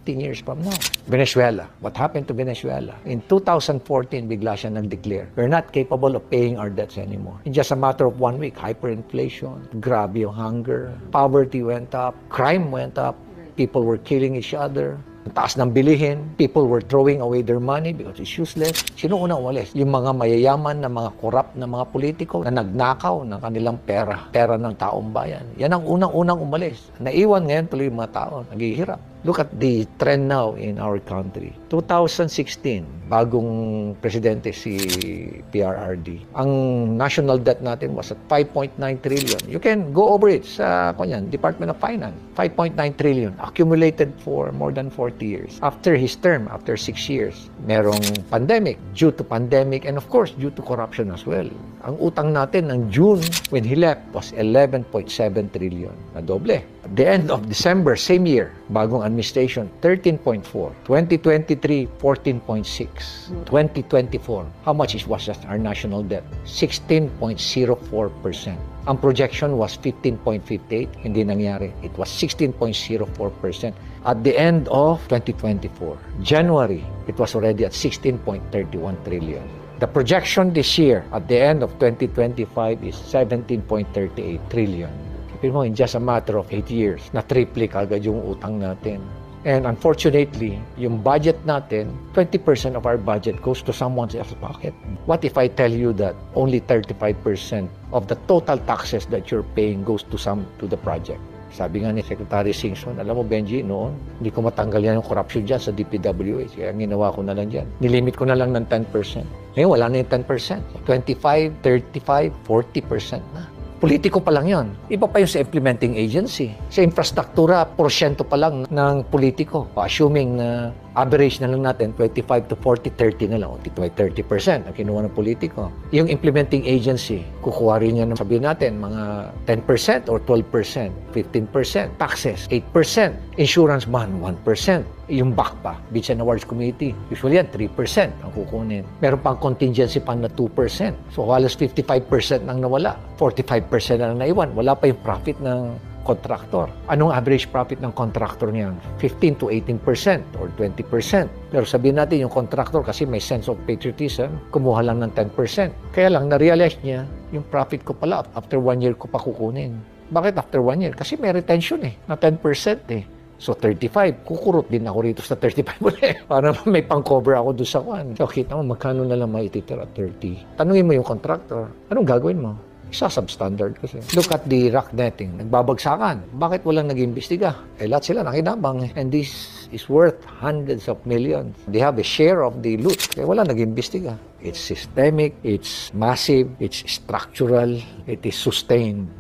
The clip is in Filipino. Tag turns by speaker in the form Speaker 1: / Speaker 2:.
Speaker 1: 15 years from now. Venezuela. What happened to Venezuela? In 2014, bigla siya nag-declare, we're not capable of paying our debts anymore. In just a matter of 1 week, hyperinflation, grabe yung hunger, poverty went up, crime went up, people were killing each other, ang taas ng bilihin, people were throwing away their money because it's useless. Sino unang umalis? Yung mga mayayaman na mga corrupt na mga politiko na nagnakaw ng kanilang pera ng taong bayan. Yan ang unang-unang umalis. Naiwan ngayon tuloy yung mga tao, naghihirap. Look at the trend now in our country. 2016, bagong presidente si PRRD. Ang national debt natin was at 5.9 trillion. You can go over it sa Department of Finance. 5.9 trillion accumulated for more than 40 years. After his term, after 6 years, merong pandemic. Due to pandemic and of course, due to corruption as well. Ang utang natin ng June when he left was 11.7 trillion. Na doble. At the end of December, same year, bagong administration, 13.4. 2023, 14.6. 2024, how much was just our national debt? 16.04%. Ang projection was 15.58. Hindi nangyari. It was 16.04%. At the end of 2024, January, it was already at 16.31 trillion. The projection this year, at the end of 2025, is 17.38 trillion. Kapag mo, in just a matter of 8 years, na-triple kagad yung utang natin. And unfortunately, yung budget natin, 20% of our budget goes to someone else's pocket. What if I tell you that only 35% of the total taxes that you're paying goes to the project? Sabi nga ni Secretary Singson, alam mo Benji, noon, hindi ko matanggal yan yung corruption dyan sa DPWH. Kaya ang ginawa ko na lang dyan. Nilimit ko na lang ng 10%. Ngayon, wala na yung 10%. 25, 35, 40% na. Politiko pa lang yun. Iba pa yung sa implementing agency. Sa infrastruktura, porsyento pa lang ng politiko. Assuming na average na lang natin, 25 to 40, 30 na lang. O 30% ang kinuha ng politiko. Yung implementing agency, kukuha rin yan, sabihin natin, mga 10% or 12%, 15%. Taxes, 8%. Insurance bond, 1%. Yung BACPA, Beach and Awards Committee, usually yan, 3% ang kukunin. Meron pang contingency fund na 2%. So, halos 55% nang nawala. 45% na naiwan. Wala pa yung profit ng contractor. Anong average profit ng contractor niyan? 15 to 18% or 20%. Pero sabihin natin yung contractor kasi may sense of patriotism, kumuha lang ng 10%. Kaya lang, na-realize niya, yung profit ko pala, after 1 year ko pa kukunin. Bakit after 1 year? Kasi may retention na 10% So 35, kukurot din ako rito sa 35 ulit. Para may pang-cover ako doon sa kwan. So kita mo, magkano na lang maititira? 30. Tanungin mo yung contractor, anong gagawin mo? Isa substandard kasi. Look at the rock netting. Nagbabagsakan. Bakit walang nag-imbestiga? Lahat sila nakinabang. And this is worth hundreds of millions. They have a share of the loot. Kaya wala nag-imbestiga. It's systemic, it's massive, it's structural, it is sustained.